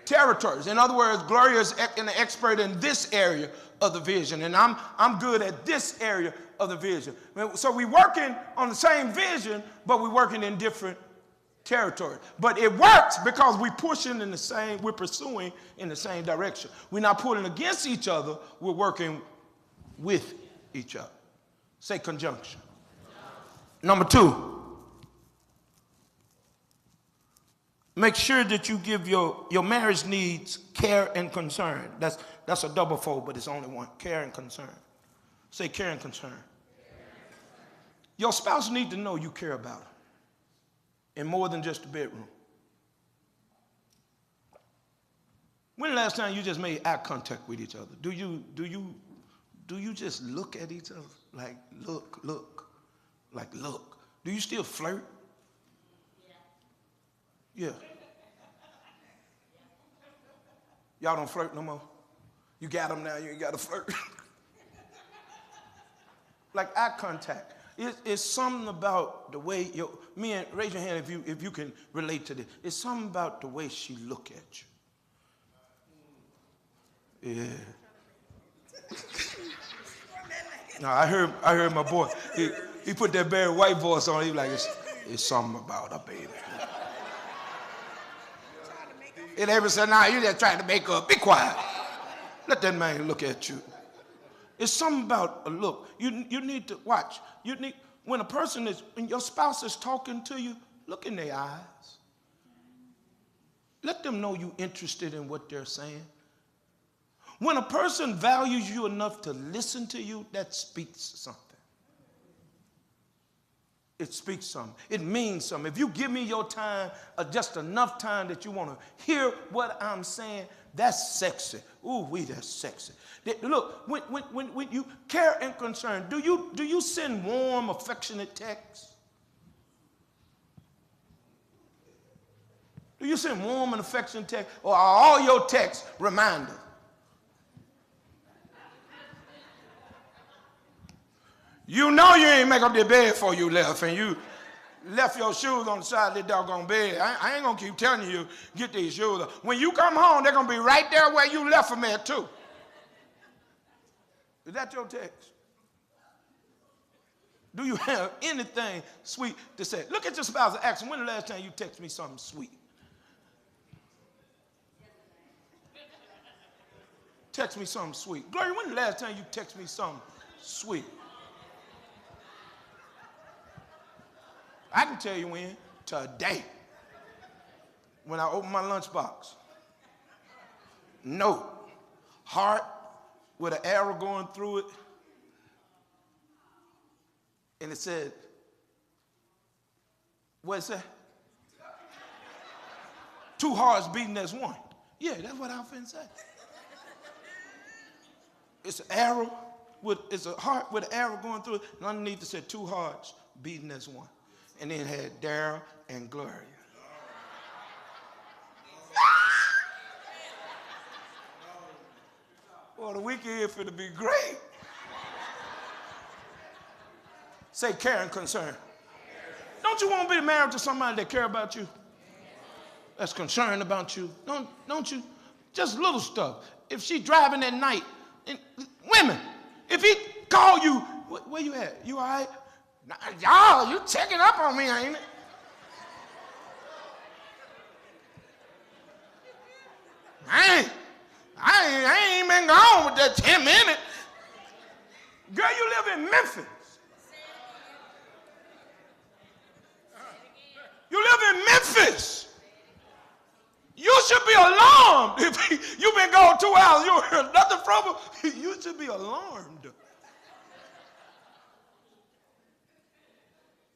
Territories. In other words, Gloria is an expert in this area of the vision, and I'm good at this area of the vision. So we're working on the same vision, but we're working in different territory. But it works because we're pursuing in the same direction. We're not pulling against each other, we're working with each other. Say conjunction. Number 2, make sure that you give your marriage needs care and concern. That's a double fold, but it's only one. Care and concern. Say care and concern. Your spouse needs to know you care about her. And more than just the bedroom. When the last time you just made eye contact with each other? Do you just look at each other? Like look. Like look. Do you still flirt? Yeah. Y'all don't flirt no more? You got them now, you ain't got to flirt. Like eye contact. It's something about the way raise your hand if you can relate to this. It's something about the way she look at you. Yeah. No, I heard my boy. He put that Barry White voice on. He was like, it's something about her, baby. And everybody said, nah, you just trying to make her be quiet. Let that man look at you. It's something about a look. You need to watch. When your spouse is talking to you, look in their eyes. Let them know you're interested in what they're saying. When a person values you enough to listen to you, that speaks something. It speaks something. It means something. If you give me your time, just enough time that you want to hear what I'm saying, that's sexy. Ooh, that's sexy. Look, when you care and concern, do you send warm, affectionate texts? Do you send warm and affectionate texts, or are all your texts reminders? You know you ain't make up the bed before you left, and you left your shoes on the side of the doggone bed. I ain't gonna keep telling you, get these shoes. When you come home, they're gonna be right there where you left them at too. Is that your text? Do you have anything sweet to say? Look at your spouse and ask them, when the last time you text me something sweet? Text me something sweet. Gloria, when the last time you text me something sweet? I can tell you when. Today. When I opened my lunchbox. Note. Heart with an arrow going through it. And it said, what it say? 2 hearts beating as one. Yeah, that's what I was finna say. It's an arrow it's a heart with an arrow going through it, and underneath it said 2 hearts beating as one. And then it had Daryl and Gloria. Well, the weekend finna be great. Say care and concern. Don't you want to be married to somebody that care about you? That's concerned about you. Don't you? Just little stuff. If she driving at night, and women, if he call you, where you at? You all right? Y'all, you checking up on me, ain't it? I ain't been gone with that 10 minutes. Girl, you live in Memphis. You live in Memphis. You should be alarmed. If you've been gone 2 hours, you heard nothing from her, you should be alarmed.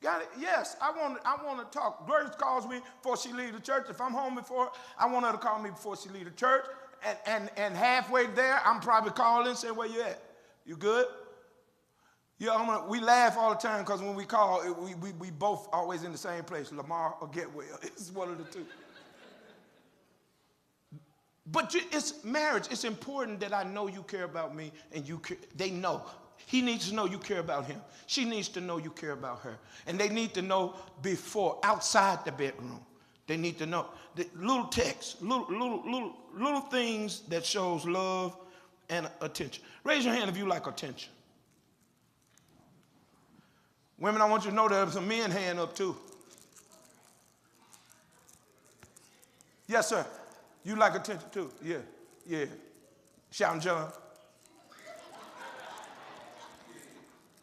Got it? Yes, I want to talk. Grace calls me before she leaves the church. If I'm home before, I want her to call me before she leaves the church. And halfway there, I'm probably calling and saying, where you at? You good? Yeah, we laugh all the time because when we call, we both always in the same place, Lamar or Getwell. It's one of the two. But it's marriage. It's important that I know you care about me and they know. He needs to know you care about him. She needs to know you care about her. And they need to know before, outside the bedroom. They need to know. The little texts, little things that shows love and attention. Raise your hand if you like attention. Women, I want you to know there's some men hand up too. Yes, sir. You like attention too? Yeah, yeah. Shouting John.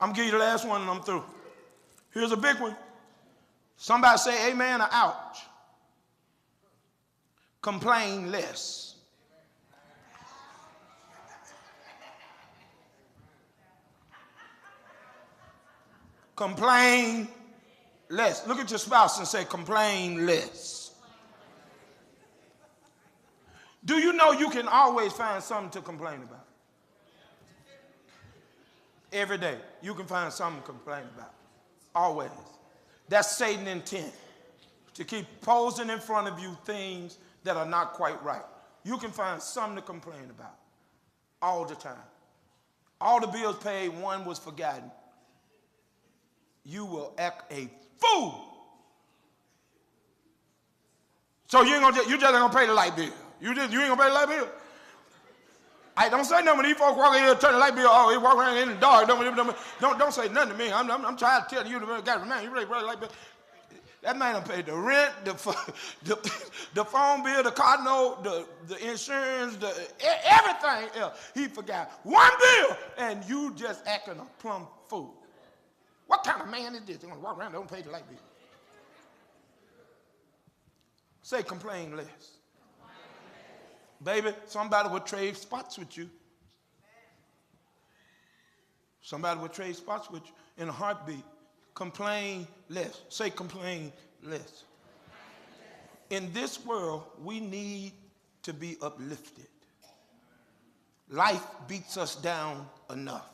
I'm going to give you the last one and I'm through. Here's a big one. Somebody say amen or ouch. Complain less. Complain less. Look at your spouse and say complain less. Do you know you can always find something to complain about? Every day, you can find something to complain about. Always. That's Satan's intent, to keep posing in front of you things that are not quite right. You can find something to complain about all the time. All the bills paid, one was forgotten. You will act a fool. So you just ain't gonna pay the light bill. You ain't gonna pay the light bill. I don't say nothing when these folks walk in here, turn the light bill off. They walk around in the dark. Don't say nothing to me. I'm trying to tell you, got to remember, you really pay the light bill. That man done paid the rent, the phone bill, the car note, the insurance, everything else. He forgot one bill, and you just acting a plumb fool. What kind of man is this? They're gonna walk around, don't pay the light bill. Say complain less. Baby, somebody will trade spots with you. Somebody will trade spots with you in a heartbeat. Complain less. Say complain less. In this world, we need to be uplifted. Life beats us down enough.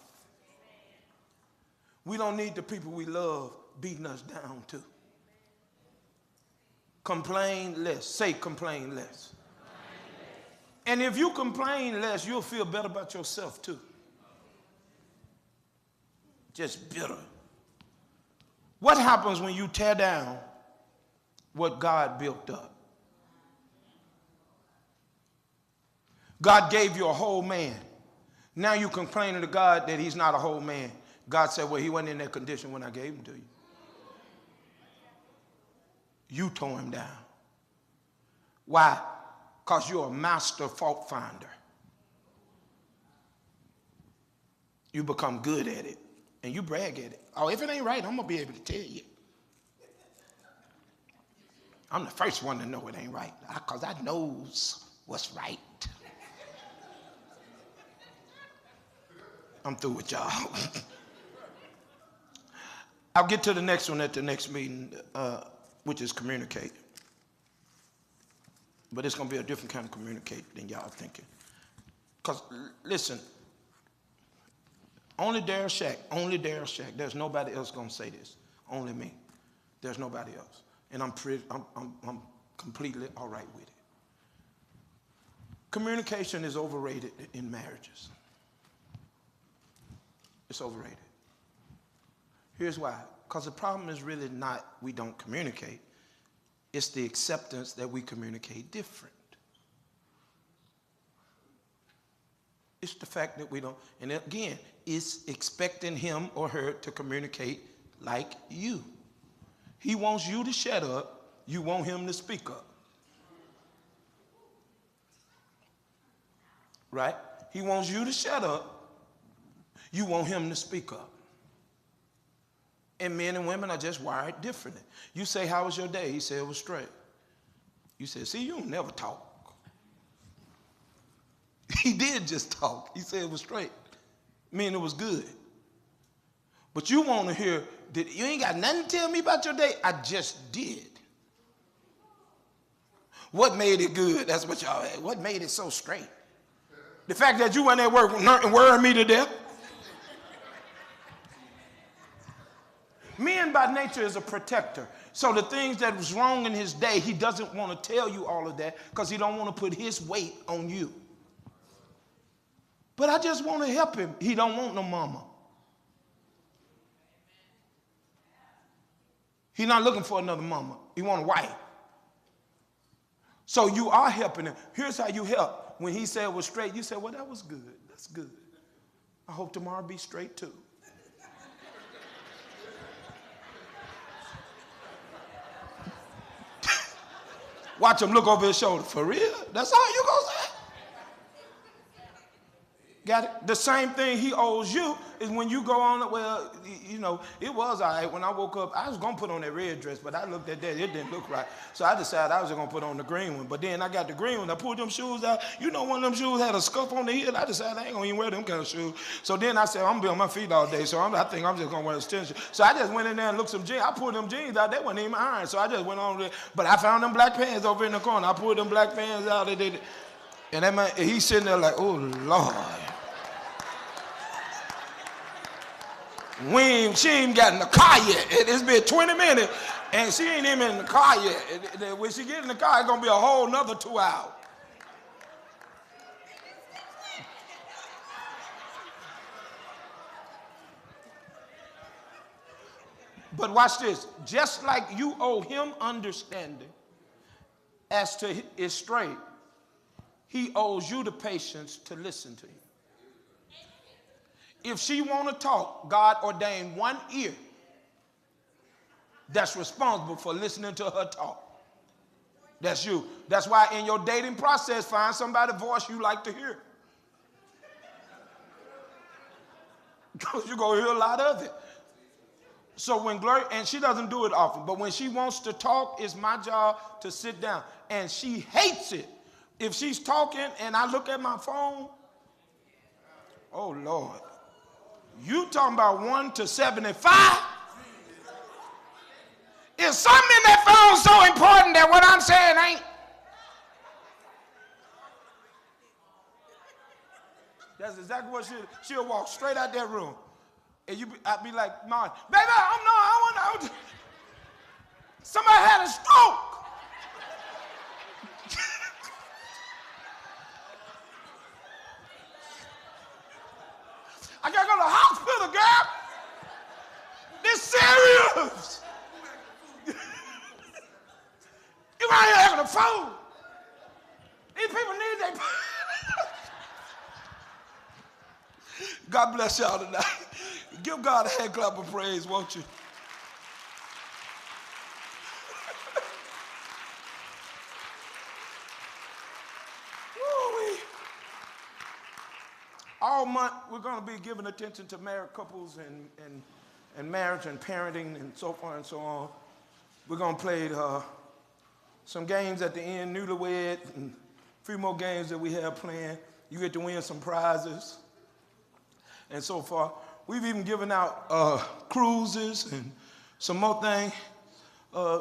We don't need the people we love beating us down too. Complain less. Say complain less. And if you complain less, you'll feel better about yourself too. Just bitter. What happens when you tear down what God built up? God gave you a whole man. Now you complaining to God that he's not a whole man. God said, well, he wasn't in that condition when I gave him to you. You tore him down. Why? Because you're a master fault finder. You become good at it, and you brag at it. Oh, if it ain't right, I'm going to be able to tell you. I'm the first one to know it ain't right, because I knows what's right. I'm through with y'all. I'll get to the next one at the next meeting, which is communicate. But it's going to be a different kind of communicate than y'all thinking. Because, listen, only Daryl Shack, there's nobody else going to say this. Only me. There's nobody else. And I'm completely all right with it. Communication is overrated in marriages. It's overrated. Here's why. Because the problem is really not we don't communicate. It's the acceptance that we communicate different. It's the fact that we don't, and again, it's expecting him or her to communicate like you. He wants you to shut up, you want him to speak up. Right? He wants you to shut up, you want him to speak up. And men and women are just wired differently. You say, how was your day? He said, it was straight. You said, see, you don't never talk. He did just talk. He said it was straight. Meaning it was good. But you want to hear, you ain't got nothing to tell me about your day? I just did. What made it good? That's what y'all had. What made it so straight? The fact that you went at work and worried me to death? Men by nature is a protector. So the things that was wrong in his day, he doesn't want to tell you all of that because he don't want to put his weight on you. But I just want to help him. He don't want no mama. He's not looking for another mama. He want a wife. So you are helping him. Here's how you help. When he said it was straight, you said, well, that was good. That's good. I hope tomorrow be straight too. Watch him look over his shoulder. For real? That's all you gonna say? Got it? The same thing he owes you is when you go on, well, you know, it was all right. When I woke up, I was going to put on that red dress, but I looked at that. It didn't look right. So I decided I was going to put on the green one. But then I got the green one. I pulled them shoes out. You know, one of them shoes had a scuff on the heel. I decided I ain't going to even wear them kind of shoes. So then I said, I'm going to be on my feet all day. So I think I'm just going to wear tennis shoes. So I just went in there and looked some jeans. I pulled them jeans out. They wasn't even ironed. So I just went on there. But I found them black pants over in the corner. I pulled them black pants out. And that man, he's sitting there like, oh, Lord. She ain't got in the car yet. It's been 20 minutes, and she ain't even in the car yet. When she get in the car, it's going to be a whole nother 2 hours. But watch this. Just like you owe him understanding as to his straight, he owes you the patience to listen to him. If she want to talk, God ordained one ear that's responsible for listening to her talk. That's you. That's why in your dating process, find somebody's voice you like to hear. Because you're going to hear a lot of it. So when Gloria, and she doesn't do it often, but when she wants to talk, it's my job to sit down. And she hates it. If she's talking and I look at my phone, oh, Lord. You talking about 1 to 75? Is something in that phone so important that what I'm saying ain't? That's exactly what she'll walk straight out that room. And I'd be like, Mom, baby, I want to. Somebody had a stroke. I got to go to the hospital, girl. This serious. You out here having a phone. These people need their. God bless y'all tonight. Give God a hand clap of praise, won't you? All month, we're going to be giving attention to married couples and marriage and parenting and so forth and so on. We're going to play some games at the end, newlywed, and a few more games that we have planned. You get to win some prizes and so forth. We've even given out cruises and some more things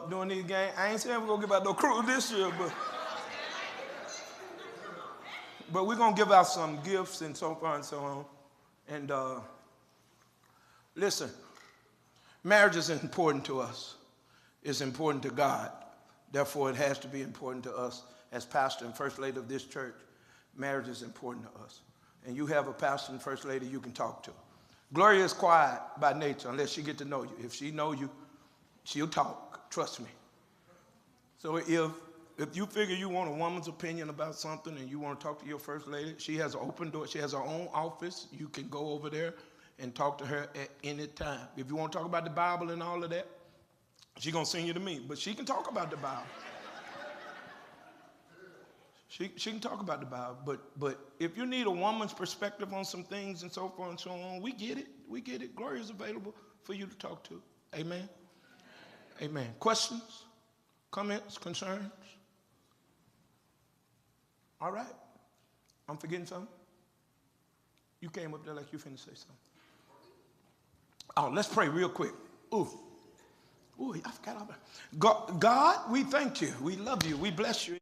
during these games. I ain't saying we're going to give out no cruise this year, but we're going to give out some gifts and so forth and so on. And listen, marriage is important to us. It's important to God. Therefore, it has to be important to us as pastor and first lady of this church. Marriage is important to us. And you have a pastor and first lady you can talk to. Gloria is quiet by nature unless she get to know you. If she know you, she'll talk. Trust me. So if you figure you want a woman's opinion about something and you want to talk to your first lady, she has an open door. She has her own office. You can go over there and talk to her at any time. If you want to talk about the Bible and all of that, she's going to send you to me. But she can talk about the Bible. She can talk about the Bible. But if you need a woman's perspective on some things and so forth and so on, we get it. We get it. Gloria's available for you to talk to. Amen? Amen. Questions? Comments? Concerns? All right. I'm forgetting something? You came up there like you finna say something. Oh, let's pray real quick. Ooh, I forgot all about it. God, we thank you. We love you. We bless you.